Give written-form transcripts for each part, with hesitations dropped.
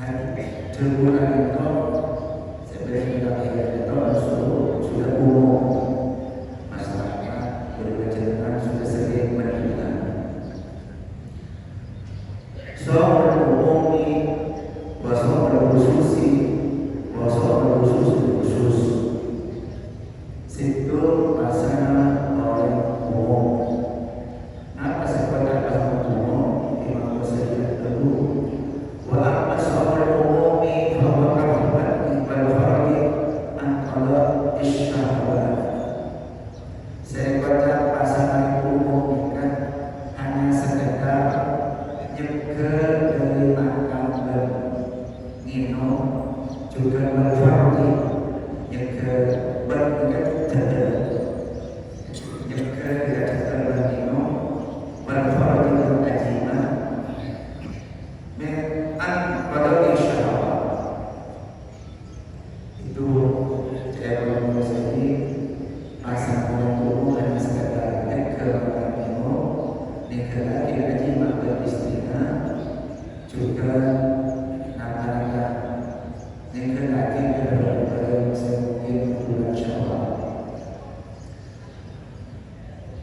Jemuran itu sebenarnya itu sudah umum, masyarakat berkecenderungan sudah sering mendengar. Soal umumi, soal khususi, soal khusus, situ masalah oleh umum. Apa sebenarnya masalah umum? Imam Ghazali dulu. Wa amma soal umumi, bahwa kafarat ibadah antara isyahwat. Saya baca pasangan umum kan hanya sekedar nyegel dari makan dan minum, juga berfardi nyegel berkejadah, nyegel dari dan minum berfardi dan ajima an pada isyahwat. Itu saya belum sendiri pasangan umum hanya sekedar nyegel makan minum, nyegel lagi ajima beristighna, juga nama-nama nyegel lagi dari mungkin bulan Syawal.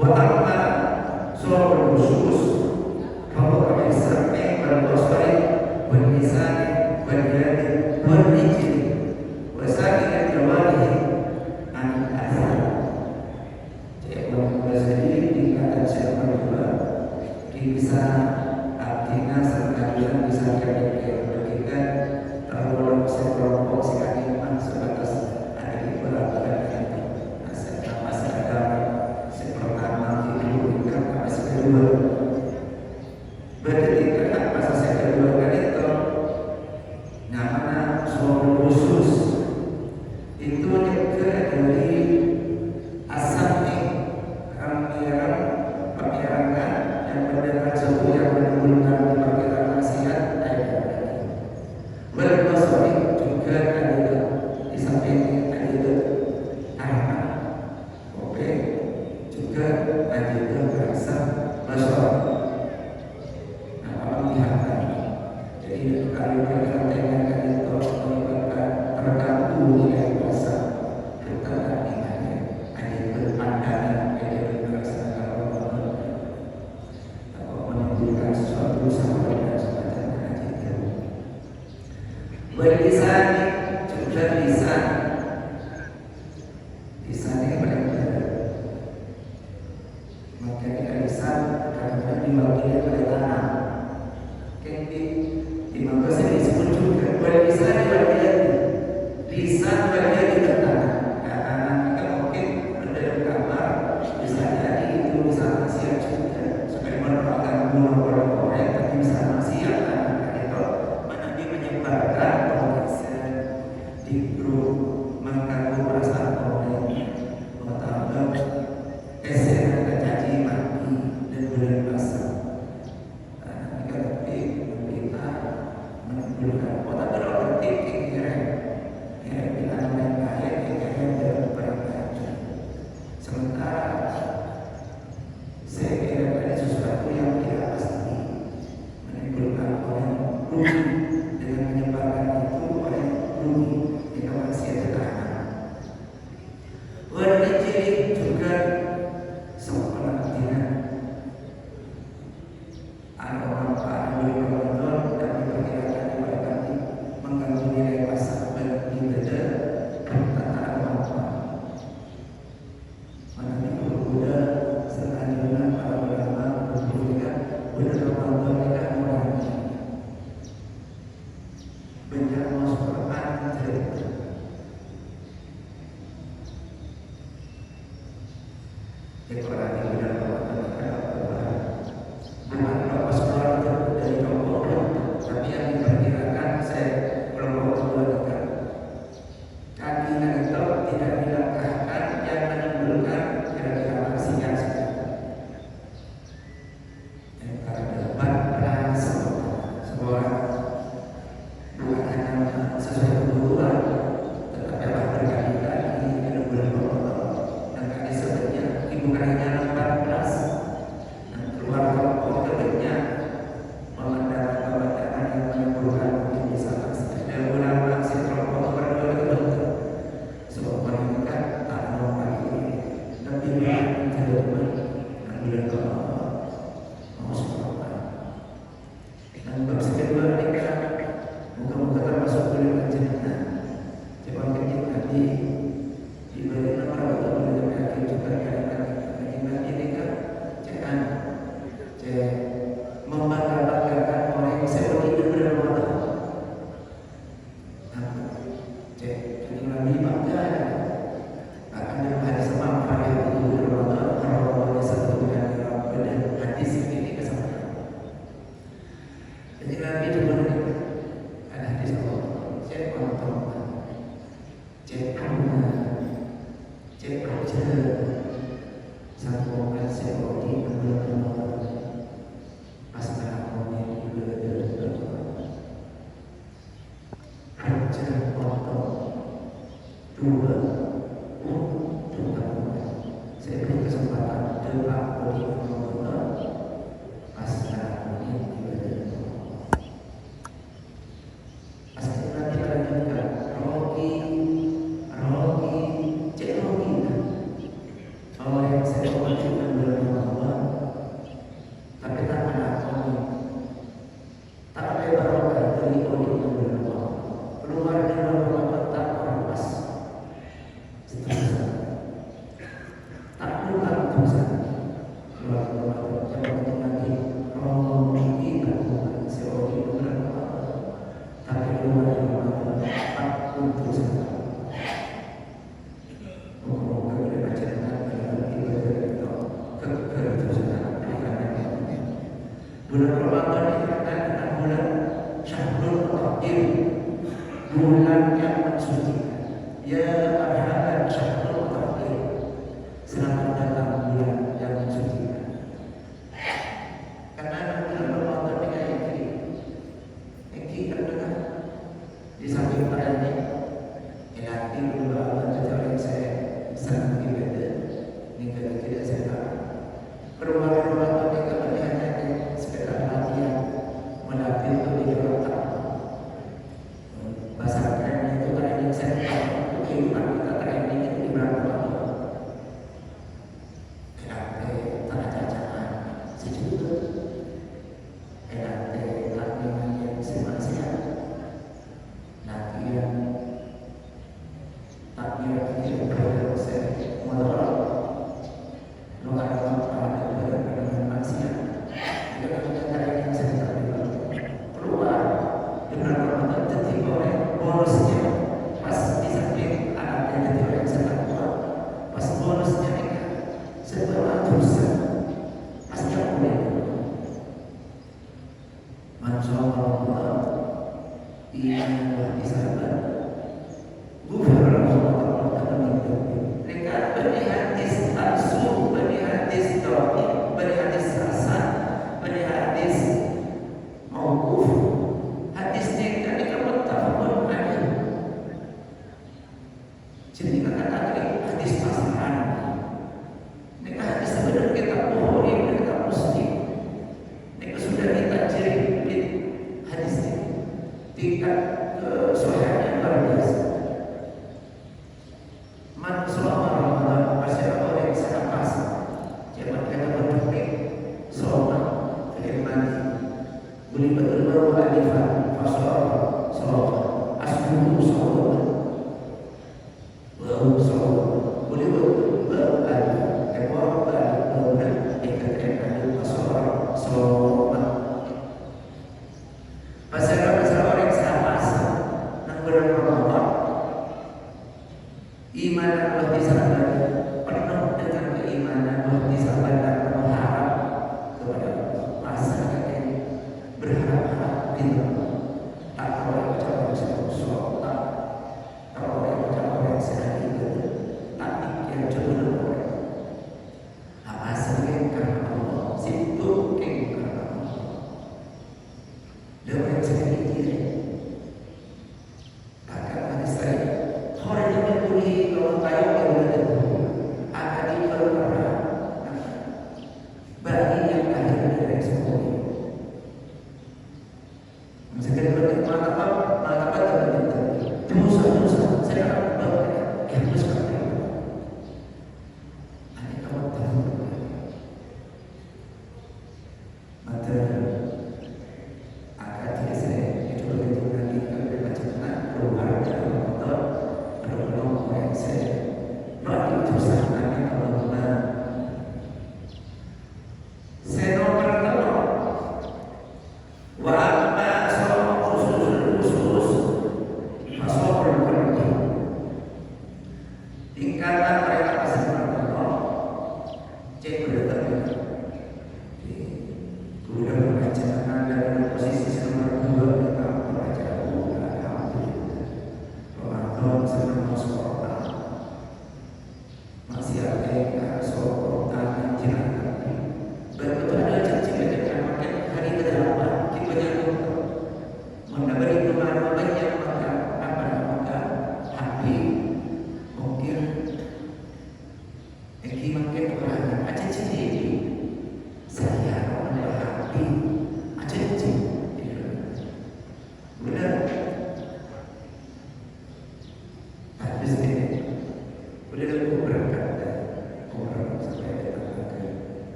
Wa amma soal khusus bahwa bisa berbosari berlisan berjadi berijin wasaki jawali an asal. Jadi Ghazali dikatakan siapa juga bisa artinya sekalian bisa berikan terlalu sekelompok sekalian sebatas ada di belakang itu masyarakat sepertama itu kan masa kedua berketika masa kedua kan itu namanya soal khusus itu juga dari asalnya pengerangan yang mendengar suku yang menimbulkan perkiraan maksiat ayat berbasari juga ada di samping ada arah oke juga ada berasa basar. Nah kalau lihat jadi kalau kita tengahkan itu menyebabkan terganggu nilai bahasa ketergantungannya ada berpandangan ada berasa kalau menimbulkan sesuatu sama dengan semacam itu. Berlisan juga lisan ini benar-benar makanya lisan karena diwakili oleh tangan. Imam Ghazali disebut juga berlisan diwakili lisan bagian di tangan. Karena kita mungkin mendalam kamar bisa jadi itu bisa maksiat juga supaya merupakan guru orang tapi bisa maksiat itu menjadi menyebarkan pemeriksaan di grup mengganggu perasaan orang menambah kesenangan kecaci maki dan bulan puasa. Kita menimbulkan kota berarti kira bila lain ayat kira berbaca. Sementara saya kira ada sesuatu yang tidak pasti menimbulkan orang rugi dengan menyebarkan itu orang rugi jika masih ada warna ciri juga seorang tidak ada orang bulan Ramadan dan diperkirakan diberkati mengganggu nilai pasar beribadah perkataan apa mana berbeda selanjutnya para ulama berbeda bulan Ramadan tidak mengurangi banyak masuk Quran Quran bulan Ramadan bukan lepas keluar dari kelompok tapi yang diperkirakan saya kelompok keluarga kaki itu tidak dilangkahkan yang menimbulkan kira-kira maksiat karena debat seorang bukan hanya Bulan Ramadan dikatakan dengan bulan Syahrul Tahir, bulan yang mensucikan. Ya marhaban Syahrul Tahir, selamat datang bulan yang mensucikan. Karena bulan Ramadan ini karena di samping pada ini nanti beberapa yang saya sangat berbeda ini tidak saya tahu. Perubahan Ramadan ini hanya sekedar latihan melatih untuk digerakkan. Bahasa kerennya itu training center untuk kehidupan kita, training itu di bulan Ramadan. Enaknya tak cacahan sejuta, enaknya latihan yang semangat, latihan itu berproses motor.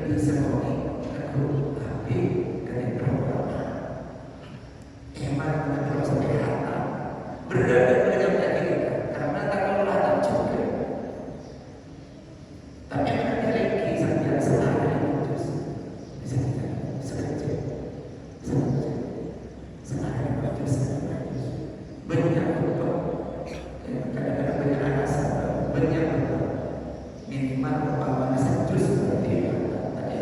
bisa koni aku tapi dari perempuan emang terus sampai hatam berada pada tadi karena tak kalau hatam juga tapi kan lagi saja sekarang terus bisa tidak sengaja sekarang terus banyak kadang-kadang banyak alasan banyak minimal umpamanya sejus seperti itu tadi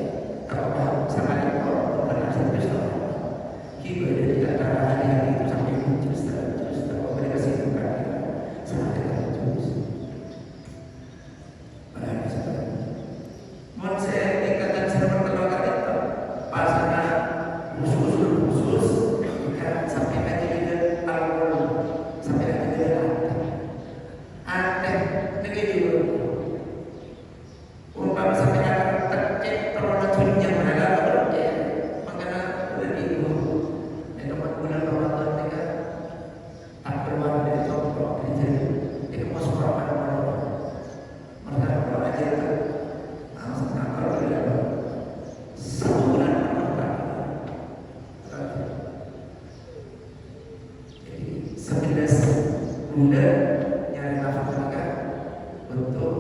kalau sama kalau benar sejus kita dari antara hari-hari itu sampai sejus kalau mereka sibuk sampai sejus padahal seperti mau saya tingkatkan server keluarga itu pasana khusus kan sampai aja di alur sampai aja di aneh negeri umpama sampai akan tercek produksinya mereka bekerja makanya udah diibu dan bulan Ramadan mereka tak keluar dari toko kerja jadi mau sekolah mereka kalau aja itu langsung kantor udah 1 bulan jadi 11 bulan nyari nafkah mereka untuk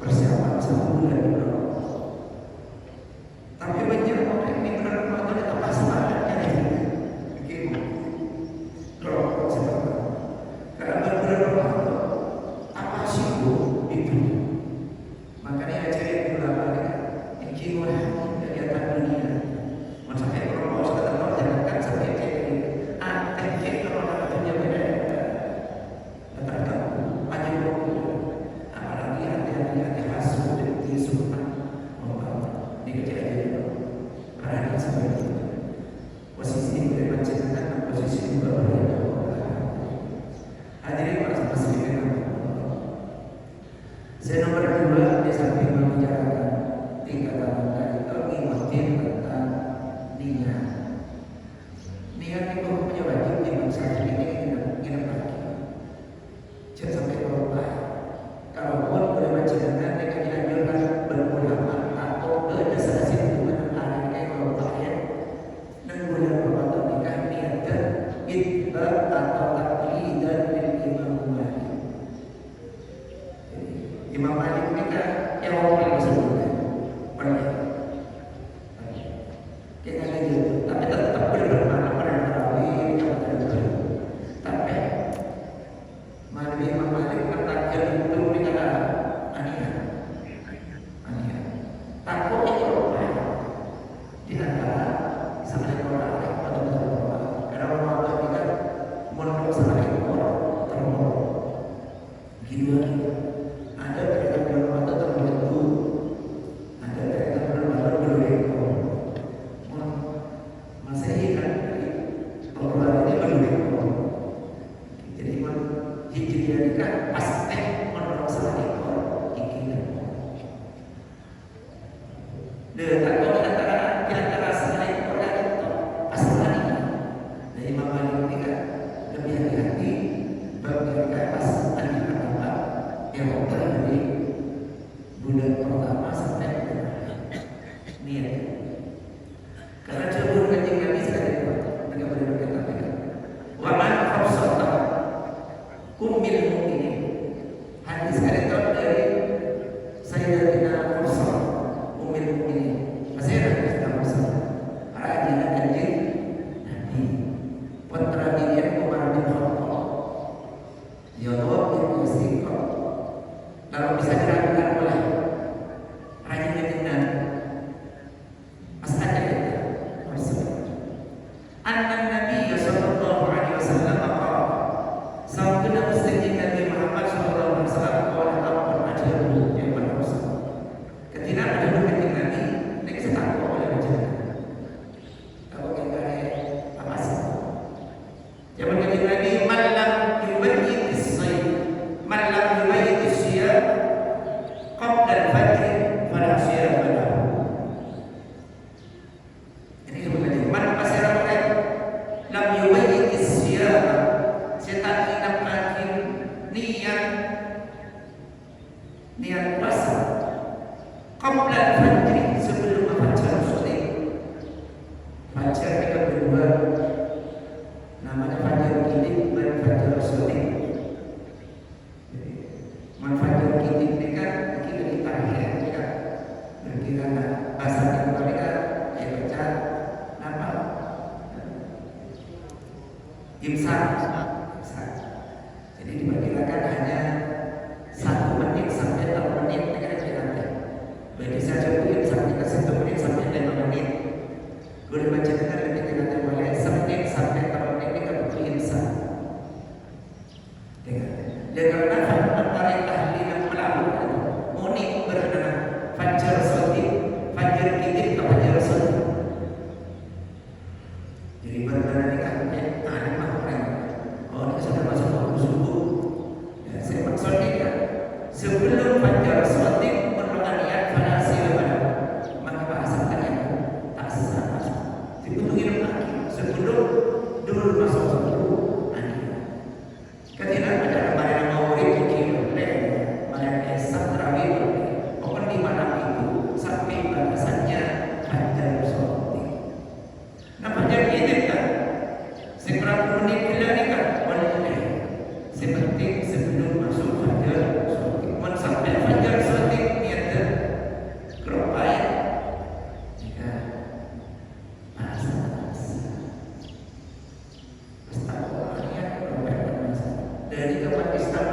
persiapan 1 bulan dulu. Tapi banyak orang ini bulan Ramadan itu pas bangetnya begini. Kalau siapa? Karena bulan Ramadan apa sih itu? Makanya ajarin ulama yang jiwa dari atas dunia. Maksudnya kalau mau sekedar jangan sampai jadi kalau nak punya beda. Apalagi hati-hati hasud di sunnah di kejadian karena seperti itu posisi boleh menceritakan posisi berbeda hadirin para muslimin saya nomor 2 di samping membicarakan tingkatan itu ingetin tentang niat itu punya wajib di masa ini hidup lagi jangan sampai berubah kalaupun boleh menceritakan mereka dianjurkan berulama atau berdasarkan hubungan anak yang berubah dan bulan Ramadan nikah niatkan itba atau taklidan lil Imam Malik nikah yang orang sebutkan pernah kita lagi tapi tetap bermakna pada tarawih tapi Imam Malik bertakbir itu dengan aniat takut itu di antara sama orang atau berdoa karena Ramadan kita menurut sama orang terlalu gila ada cerita bulan Ramadan tertentu ada cerita bulan Ramadan berbeda Masehi kan bulan ini berbeda jadi hijriah ini kan pasti menurut sama ekor ikinan dan kalau di antara sama ekor itu pasti dari Imam Malik ini kan lebih hati-hati bagi pas tadi pertama yang dari bulan pertama sampai niat karena jabur kanjeng Nabi sekali dengan berkata wa man khawsata kumil mu'minin hadis dari Sayyidatina Hafsah ummul mu'minin masih ada Hafsah radhiyallahu anha Nabi putra dia Umar bin Khattab jawab bin Istiqam kalau bisa diragukan oleh rajin Nabi mas aja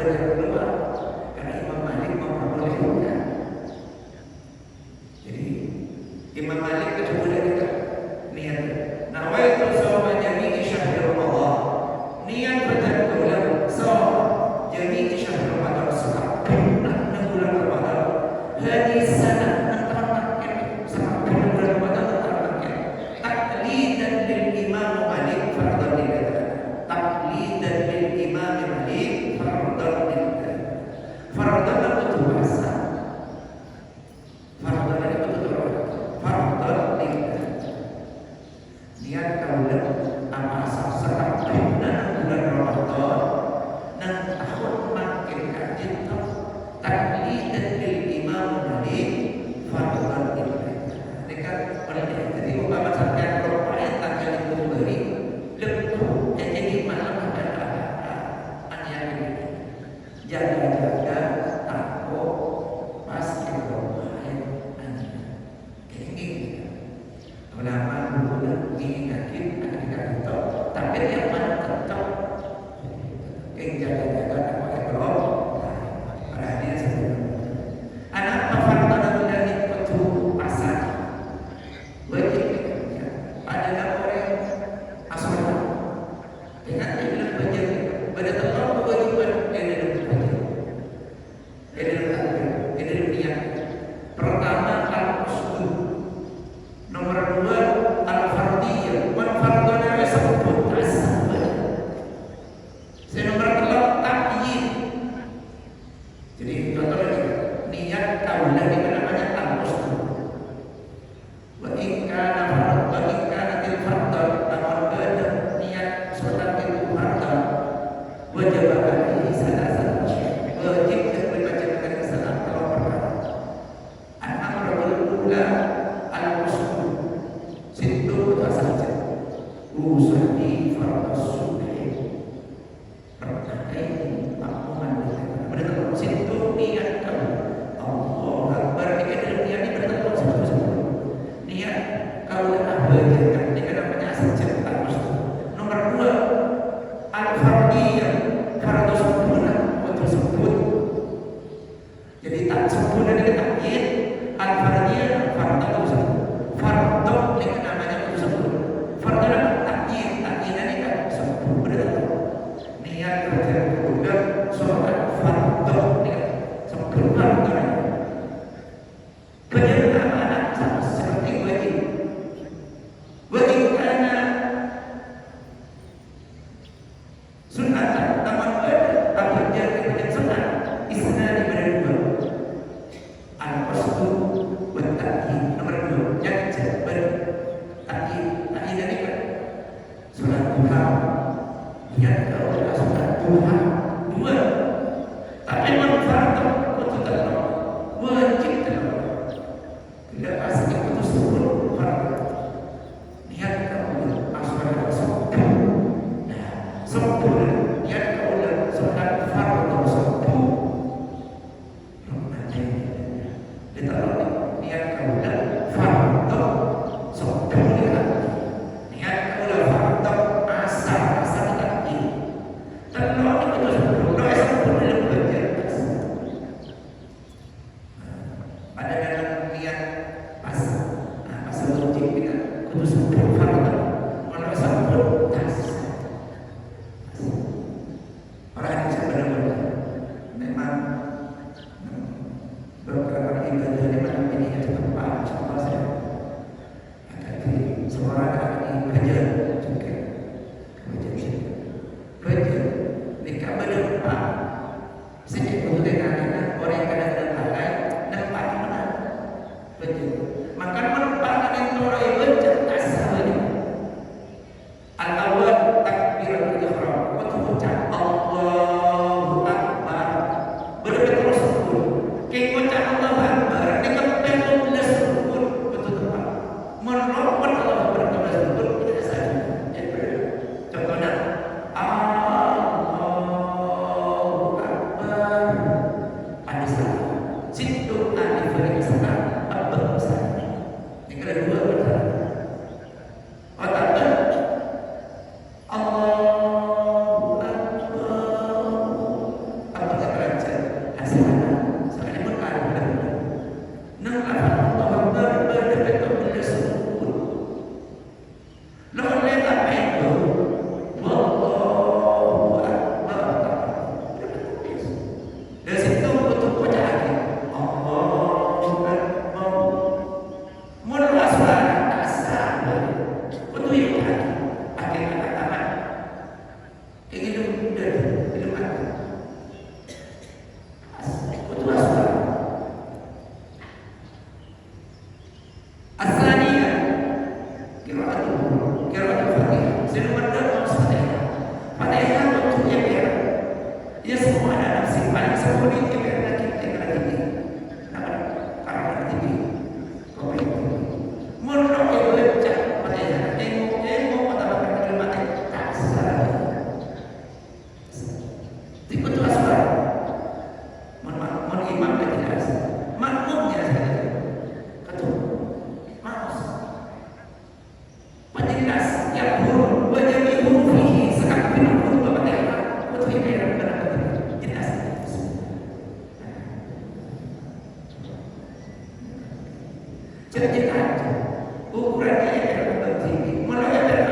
boleh keluar karena Imam Malik memperbolehkan. Jadi Imam Malik kecuali kita niat nawaitu shawma jami'i syahr Ramadan, niat betul-betul shawma jami'i syahr Ramadan sebenarnya bulan Ramadan hadis sana antarakan sama bulan Ramadan antarakan taklidan lil Imam Malik fardhan lillah, taklidan lil Imam Malik fardhan lillah. Fardhan itu puasa, fardhan itu betul fardhan lillah. Niat kaulah amal sekarang bulan Ramadan dan tahun makin kajian taklidan lil Imam Malik fardhan lillah. Dekat oleh jadi upama sampai propaya tanggal itu beri lepuh jadi malam ada anjang ini jaga-jaga takut pas propaya anjang ini ulama dulu ini yakin akan dikatakan tapi yang mana tetap yang jaga-jaga pakai propaya perhatian sebelum anak fardhan lillah itu pasal wajib ya. Adalah orang asal dengan ibadah wajib pada tempat kewajiban ini niat. Pertama al-qasdu, nomor dua al-fardiyah, wal fardhana disebut asal. Nomor tiga takyid. Jadi contohnya niat kaulah di namanya al-qasdu. Wa in kana til fardhan amal badan niat salat itu fardhan wajib alaihi salasat wajib dibaca dengan salat kalau perkara al-amrul ula al-qasdu situ saja usulli fardhu subhi perkataan makmuman berarti situ niat kamu Allah Akbar kita niat berarti niat kalau apa yang dengan namanya saja al-qasdu. Nomor dua al-fardiyah, fardhu sempurna waktu sebut. Jadi tak sempurna dengan takyid, al-fardiyah fardhu sempurna. Fardhu dengan namanya waktu sebut. Fardhu takyid, takyidan ini kan sempurna. Niat kerja kemudian sholat fardhu dengan sempurna. Kenyamanan sama seperti wajib. Wajib karena sunat amal badan apa jadi sunat isnad ibadah dua al-qasdu wa takyid nomor dua yang jabar takyid ini kan sunat duha niat kalau sunat duha dua tapi manfaat untuk terlalu wajib terlalu tidak pasti itu seluruh fardu niat kalau asal sempurna sempurna niat kalau sunat fardu sempurna ditaruh niat kalau fardu sempurna niat kalau fardu asal tadi terlalu itu sempurna sempurna bekerja pada dalam niat asal wajib kita kudu sempurna fardu mana sempurna orang yang sebenarnya memang beberapa ibadah di mana ini yang cepat contoh saya ada di seorang kali kerja juga kerja nikah berdepan sedikit untuk dengan orang yang kadang-kadang lalai nampak di mana kerja makan menempatkan yang orang yang bercerdas sahaja al-awwal takbiratul ihram mengucap Allahu Akbar benar-benar sempurna kayak ucap Allahu Akbar ini kepenuh sempurna betul tepat menolong Allah benar-benar sempurna tidak saja contohnya Allahu Akbar Sino berdoa Fatihah. Fatihah bentuknya merah. Ya semua ada nafsi paling sepuluh ini merah kita lagi. Karena tinggi. Kau itu. Menurut yang baca Fatihah, tengok pertama kali mati tak salah. Tipe tu asal. Imam dah jelas. Makmumnya saja. Kata, maaf. Penjelas yang buruk wajib dihurufi sekarang pindah buruk apa dia? Betul ini yang benar jelas. Jadi ukurannya yang benar tinggi. Mulai dari